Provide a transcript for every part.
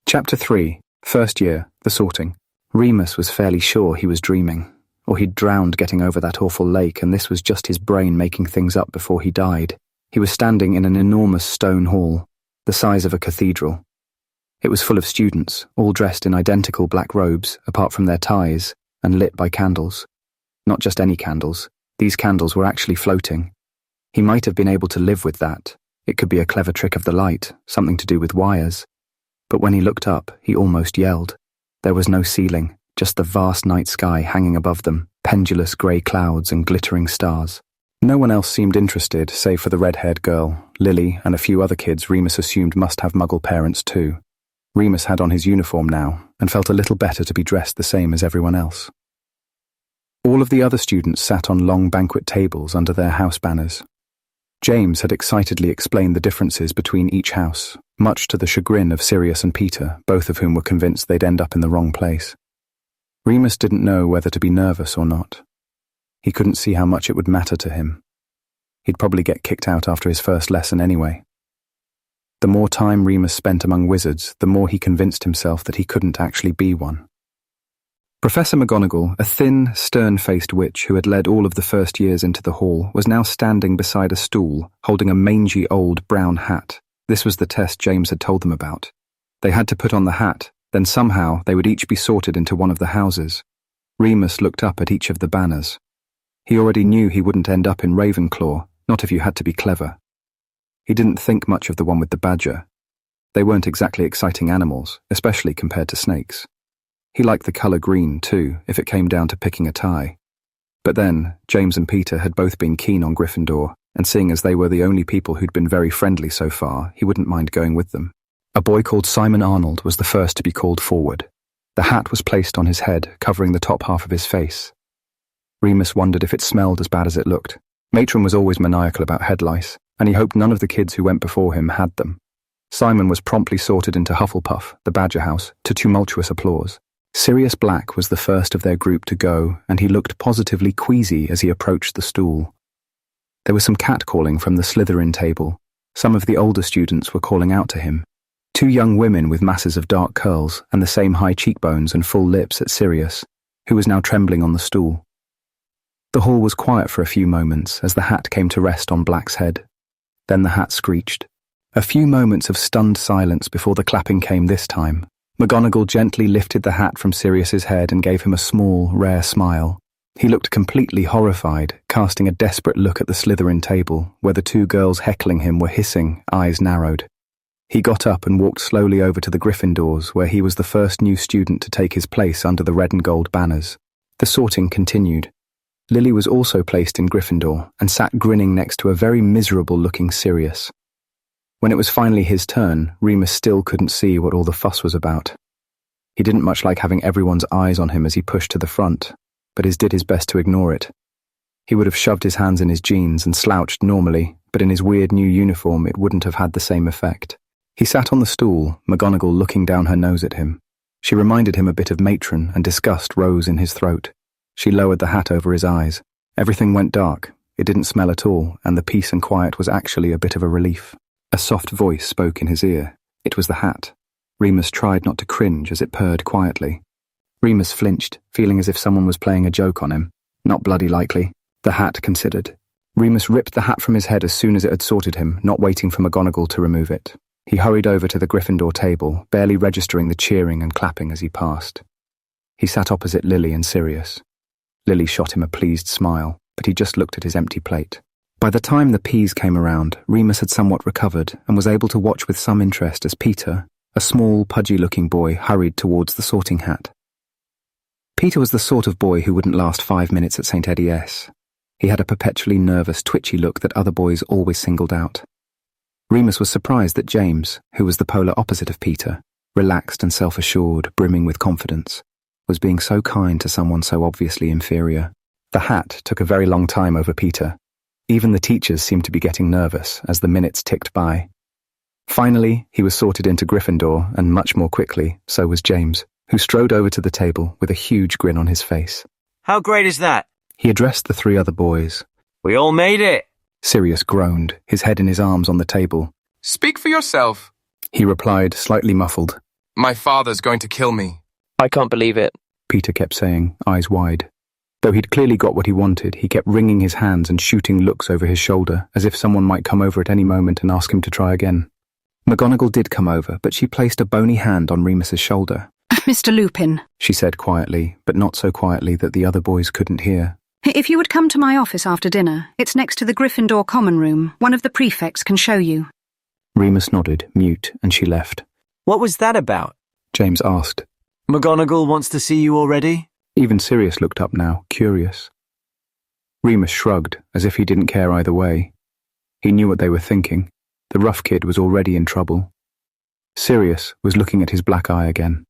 Chapter 3. First year, the sorting. Remus was fairly sure he was dreaming, or he'd drowned getting over that awful lake, and this was just his brain making things up before he died. He was standing in an enormous stone hall, the size of a cathedral. It was full of students, all dressed in identical black robes, apart from their ties, and lit by candles. Not just any candles. These candles were actually floating. He might have been able to live with that. It could be a clever trick of the light, something to do with wires. But when he looked up, he almost yelled. There was no ceiling, just the vast night sky hanging above them, pendulous grey clouds and glittering stars. No one else seemed interested, save for the red-haired girl, Lily, and a few other kids Remus assumed must have Muggle parents too. Remus had on his uniform now, and felt a little better to be dressed the same as everyone else. All of the other students sat on long banquet tables under their house banners. James had excitedly explained the differences between each house, much to the chagrin of Sirius and Peter, both of whom were convinced they'd end up in the wrong place. Remus didn't know whether to be nervous or not. He couldn't see how much it would matter to him. He'd probably get kicked out after his first lesson anyway. The more time Remus spent among wizards, the more he convinced himself that he couldn't actually be one. Professor McGonagall, a thin, stern-faced witch who had led all of the first years into the hall, was now standing beside a stool, holding a mangy old brown hat. This was the test James had told them about. They had to put on the hat, then somehow they would each be sorted into one of the houses. Remus looked up at each of the banners. He already knew he wouldn't end up in Ravenclaw, not if you had to be clever. He didn't think much of the one with the badger. They weren't exactly exciting animals, especially compared to snakes. He liked the colour green, too, if it came down to picking a tie. But then, James and Peter had both been keen on Gryffindor, and seeing as they were the only people who'd been very friendly so far, he wouldn't mind going with them. A boy called Simon Arnold was the first to be called forward. The hat was placed on his head, covering the top half of his face. Remus wondered if it smelled as bad as it looked. Matron was always maniacal about head lice, and he hoped none of the kids who went before him had them. Simon was promptly sorted into Hufflepuff, the Badger House, to tumultuous applause. Sirius Black was the first of their group to go, and he looked positively queasy as he approached the stool. There was some catcalling from the Slytherin table. Some of the older students were calling out to him. Two young women with masses of dark curls and the same high cheekbones and full lips at Sirius, who was now trembling on the stool. The hall was quiet for a few moments as the hat came to rest on Black's head. Then the hat screeched. A few moments of stunned silence before the clapping came this time. McGonagall gently lifted the hat from Sirius's head and gave him a small, rare smile. He looked completely horrified, casting a desperate look at the Slytherin table, where the two girls heckling him were hissing, eyes narrowed. He got up and walked slowly over to the Gryffindors, where he was the first new student to take his place under the red and gold banners. The sorting continued. Lily was also placed in Gryffindor, and sat grinning next to a very miserable-looking Sirius. When it was finally his turn, Remus still couldn't see what all the fuss was about. He didn't much like having everyone's eyes on him as he pushed to the front, but he did his best to ignore it. He would have shoved his hands in his jeans and slouched normally, but in his weird new uniform it wouldn't have had the same effect. He sat on the stool, McGonagall looking down her nose at him. She reminded him a bit of Matron, and disgust rose in his throat. She lowered the hat over his eyes. Everything went dark. It didn't smell at all, and the peace and quiet was actually a bit of a relief. A soft voice spoke in his ear. It was the hat. Remus tried not to cringe as it purred quietly. Remus flinched, feeling as if someone was playing a joke on him. Not bloody likely. The hat considered. Remus ripped the hat from his head as soon as it had sorted him, not waiting for McGonagall to remove it. He hurried over to the Gryffindor table, barely registering the cheering and clapping as he passed. He sat opposite Lily and Sirius. Lily shot him a pleased smile, but he just looked at his empty plate. By the time the peas came around, Remus had somewhat recovered and was able to watch with some interest as Peter, a small, pudgy-looking boy, hurried towards the sorting hat. Peter was the sort of boy who wouldn't last 5 minutes at St. Eddie S. He had a perpetually nervous, twitchy look that other boys always singled out. Remus was surprised that James, who was the polar opposite of Peter, relaxed and self-assured, brimming with confidence, was being so kind to someone so obviously inferior. The hat took a very long time over Peter. Even the teachers seemed to be getting nervous as the minutes ticked by. Finally, he was sorted into Gryffindor, and much more quickly, so was James, who strode over to the table with a huge grin on his face. How great is that? He addressed the three other boys. We all made it. Sirius groaned, his head in his arms on the table. Speak for yourself, he replied, slightly muffled. My father's going to kill me. I can't believe it. Peter kept saying, eyes wide. Though he'd clearly got what he wanted, he kept wringing his hands and shooting looks over his shoulder, as if someone might come over at any moment and ask him to try again. McGonagall did come over, but she placed a bony hand on Remus's shoulder. Mr. Lupin, She said quietly, but not so quietly that the other boys couldn't hear. if you would come to my office after dinner, it's next to the Gryffindor common room. One of the prefects can show you. Remus nodded, mute, and she left. What was that about? James asked. McGonagall wants to see you already? Even Sirius looked up now, curious. Remus shrugged, as if he didn't care either way. He knew what they were thinking. The rough kid was already in trouble. Sirius was looking at his black eye again.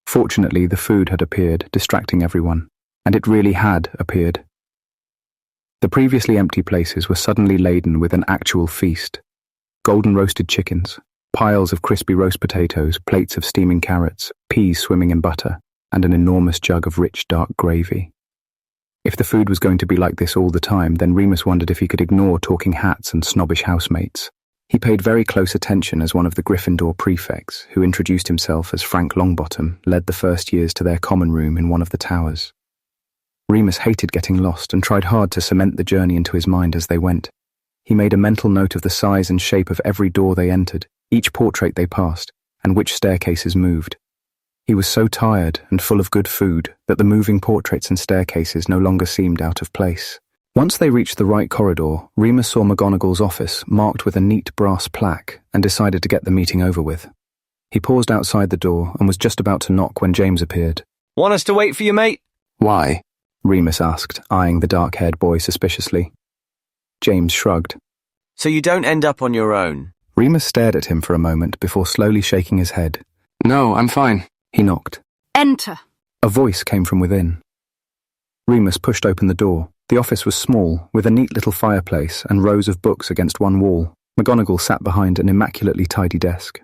Fortunately, the food had appeared, distracting everyone, and it really had appeared. The previously empty places were suddenly laden with an actual feast. Golden roasted chickens, piles of crispy roast potatoes, plates of steaming carrots, peas swimming in butter, and an enormous jug of rich, dark gravy. If the food was going to be like this all the time, then Remus wondered if he could ignore talking hats and snobbish housemates. He paid very close attention as one of the Gryffindor prefects, who introduced himself as Frank Longbottom, led the first years to their common room in one of the towers. Remus hated getting lost and tried hard to cement the journey into his mind as they went. He made a mental note of the size and shape of every door they entered, each portrait they passed, and which staircases moved. He was so tired and full of good food that the moving portraits and staircases no longer seemed out of place. Once they reached the right corridor, Remus saw McGonagall's office marked with a neat brass plaque and decided to get the meeting over with. He paused outside the door and was just about to knock when James appeared. Want us to wait for you, mate? Why? Remus asked, eyeing the dark-haired boy suspiciously. James shrugged. So you don't end up on your own. Remus stared at him for a moment before slowly shaking his head. No, I'm fine. He knocked. Enter. A voice came from within. Remus pushed open the door. The office was small, with a neat little fireplace and rows of books against one wall. McGonagall sat behind an immaculately tidy desk.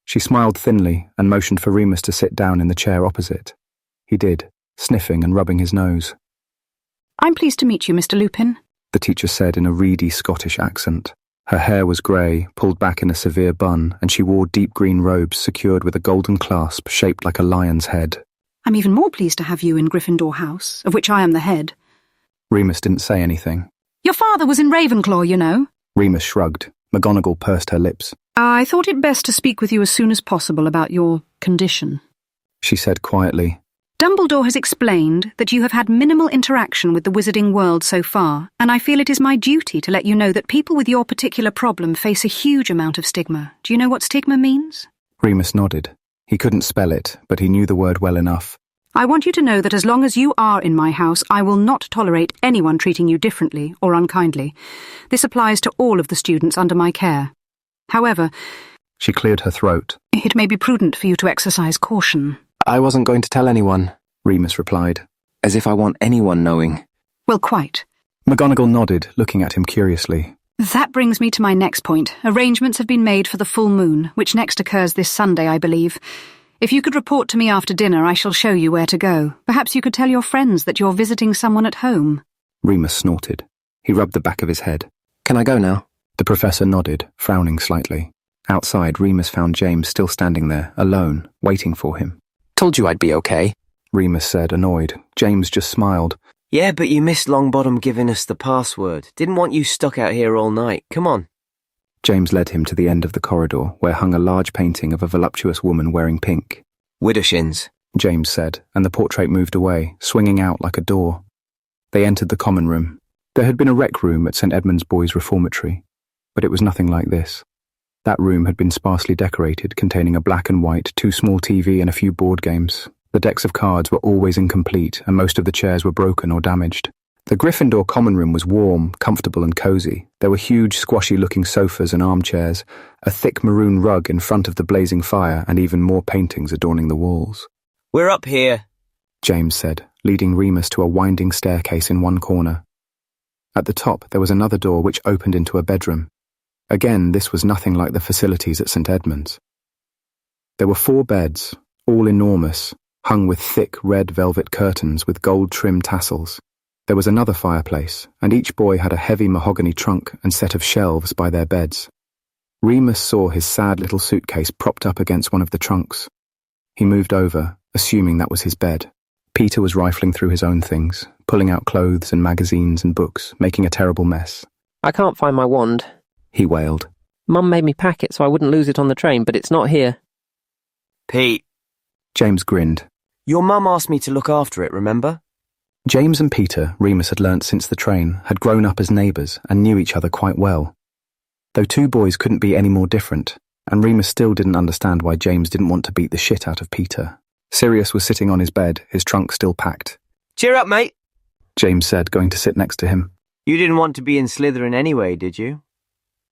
She smiled thinly and motioned for Remus to sit down in the chair opposite. He did, sniffing and rubbing his nose. I'm pleased to meet you, Mr. Lupin, The teacher said in a reedy Scottish accent. Her hair was grey, pulled back in a severe bun, and she wore deep green robes secured with a golden clasp shaped like a lion's head. I'm even more pleased to have you in Gryffindor House, of which I am the head. Remus didn't say anything. Your father was in Ravenclaw, you know. Remus shrugged. McGonagall pursed her lips. I thought it best to speak with you as soon as possible about your condition. She said quietly. Dumbledore has explained that you have had minimal interaction with the wizarding world so far, and I feel it is my duty to let you know that people with your particular problem face a huge amount of stigma. Do you know what stigma means? Remus nodded. He couldn't spell it, but he knew the word well enough. I want you to know that as long as you are in my house, I will not tolerate anyone treating you differently or unkindly. This applies to all of the students under my care. However, She cleared her throat. it may be prudent for you to exercise caution. I wasn't going to tell anyone, Remus replied. as if I want anyone knowing. Well, quite. McGonagall nodded, looking at him curiously. That brings me to my next point. Arrangements have been made for the full moon, which next occurs this Sunday, I believe. If you could report to me after dinner, I shall show you where to go. Perhaps you could tell your friends that you're visiting someone at home. Remus snorted. He rubbed the back of his head. Can I go now? The professor nodded, frowning slightly. Outside, Remus found James still standing there, alone, waiting for him. Told you I'd be okay. Remus said, annoyed. James just smiled. Yeah, but you missed Longbottom giving us the password. Didn't want you stuck out here all night. Come on. James led him to the end of the corridor, where hung a large painting of a voluptuous woman wearing pink. Widdershins, James said, and the portrait moved away, swinging out like a door. They entered the common room. There had been a rec room at St. Edmund's Boys' Reformatory, but it was nothing like this. That room had been sparsely decorated, containing a black and white, two-small TV and a few board games. The decks of cards were always incomplete, and most of the chairs were broken or damaged. The Gryffindor common room was warm, comfortable and cosy. There were huge, squashy-looking sofas and armchairs, a thick maroon rug in front of the blazing fire, and even more paintings adorning the walls. we're up here. James said, leading Remus to a winding staircase in one corner. At the top there was another door which opened into a bedroom. Again, this was nothing like the facilities at St. Edmund's. There were 4 beds, all enormous, hung with thick red velvet curtains with gold-trimmed tassels. There was another fireplace, and each boy had a heavy mahogany trunk and set of shelves by their beds. Remus saw his sad little suitcase propped up against one of the trunks. He moved over, assuming that was his bed. Peter was rifling through his own things, pulling out clothes and magazines and books, making a terrible mess. I can't find my wand. He wailed. Mum made me pack it so I wouldn't lose it on the train, but it's not here. Pete, James grinned. your mum asked me to look after it, remember? James and Peter, Remus had learnt since the train, had grown up as neighbours and knew each other quite well. Though two boys couldn't be any more different, and Remus still didn't understand why James didn't want to beat the shit out of Peter. Sirius was sitting on his bed, his trunk still packed. Cheer up, mate. James said, going to sit next to him. You didn't want to be in Slytherin anyway, did you?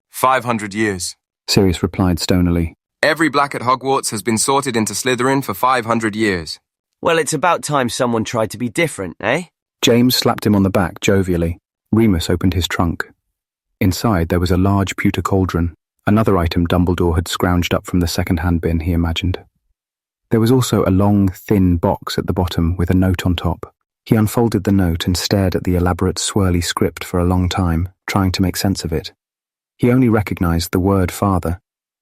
500 years. Sirius replied stonily. Every black at Hogwarts has been sorted into Slytherin for 500 years. Well, it's about time someone tried to be different, eh? James slapped him on the back jovially. Remus opened his trunk. Inside there was a large pewter cauldron, another item Dumbledore had scrounged up from the second-hand bin, he imagined. There was also a long, thin box at the bottom with a note on top. He unfolded the note and stared at the elaborate swirly script for a long time, trying to make sense of it. He only recognised the word father,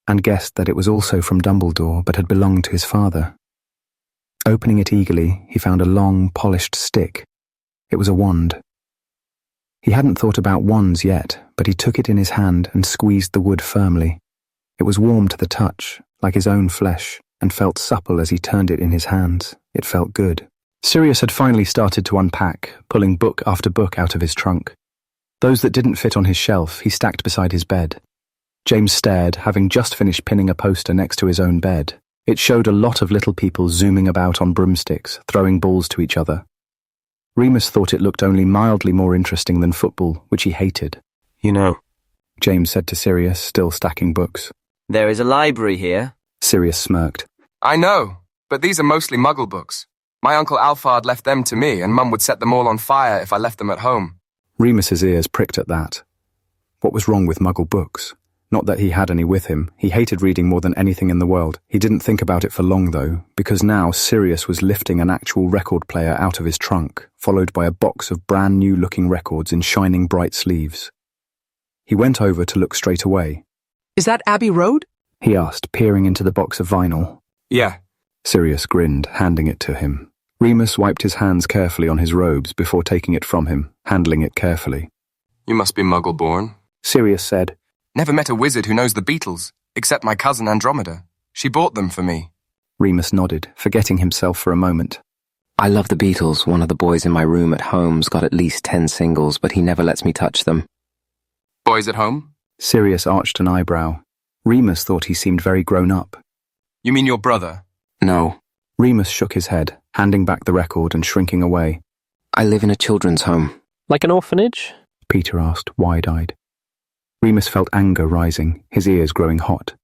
and guessed that it was also from Dumbledore but had belonged to his father. Opening it eagerly, he found a long, polished stick. It was a wand. He hadn't thought about wands yet, but he took it in his hand and squeezed the wood firmly. It was warm to the touch, like his own flesh, and felt supple as he turned it in his hands. It felt good. Sirius had finally started to unpack, pulling book after book out of his trunk. Those that didn't fit on his shelf he stacked beside his bed. James stared, having just finished pinning a poster next to his own bed. It showed a lot of little people zooming about on broomsticks, throwing balls to each other. Remus thought it looked only mildly more interesting than football, which he hated. You know, James said to Sirius, still stacking books. there is a library here. Sirius smirked. I know, but these are mostly Muggle books. My Uncle Alphard left them to me, and Mum would set them all on fire if I left them at home. Remus's ears pricked at that. What was wrong with Muggle books? Not that he had any with him. He hated reading more than anything in the world. He didn't think about it for long, though, because now Sirius was lifting an actual record player out of his trunk, followed by a box of brand new-looking records in shining bright sleeves. He went over to look straight away. Is that Abbey Road? He asked, peering into the box of vinyl. Yeah. Sirius grinned, handing it to him. Remus wiped his hands carefully on his robes before taking it from him, handling it carefully. You must be Muggle-born. Sirius said, Never met a wizard who knows the Beatles, except my cousin Andromeda. She bought them for me. Remus nodded, forgetting himself for a moment. I love the Beatles. One of the boys in my room at home's got at least 10 singles, but he never lets me touch them. Boys at home? Sirius arched an eyebrow. Remus thought he seemed very grown up. You mean your brother? No, Remus shook his head, handing back the record and shrinking away. I live in a children's home. Like an orphanage? Peter asked, wide-eyed. Remus felt anger rising, his ears growing hot.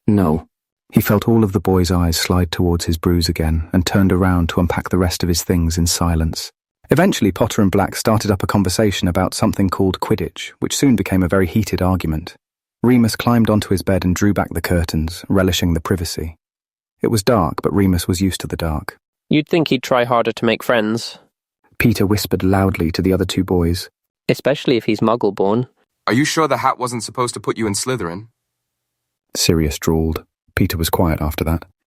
No. He felt all of the boy's eyes slide towards his bruise again and turned around to unpack the rest of his things in silence. Eventually, Potter and Black started up a conversation about something called Quidditch, which soon became a very heated argument. Remus climbed onto his bed and drew back the curtains, relishing the privacy. It was dark, but Remus was used to the dark. You'd think he'd try harder to make friends. Peter whispered loudly to the other two boys. Especially if he's Muggle-born. Are you sure the hat wasn't supposed to put you in Slytherin? Sirius drawled. Peter was quiet after that.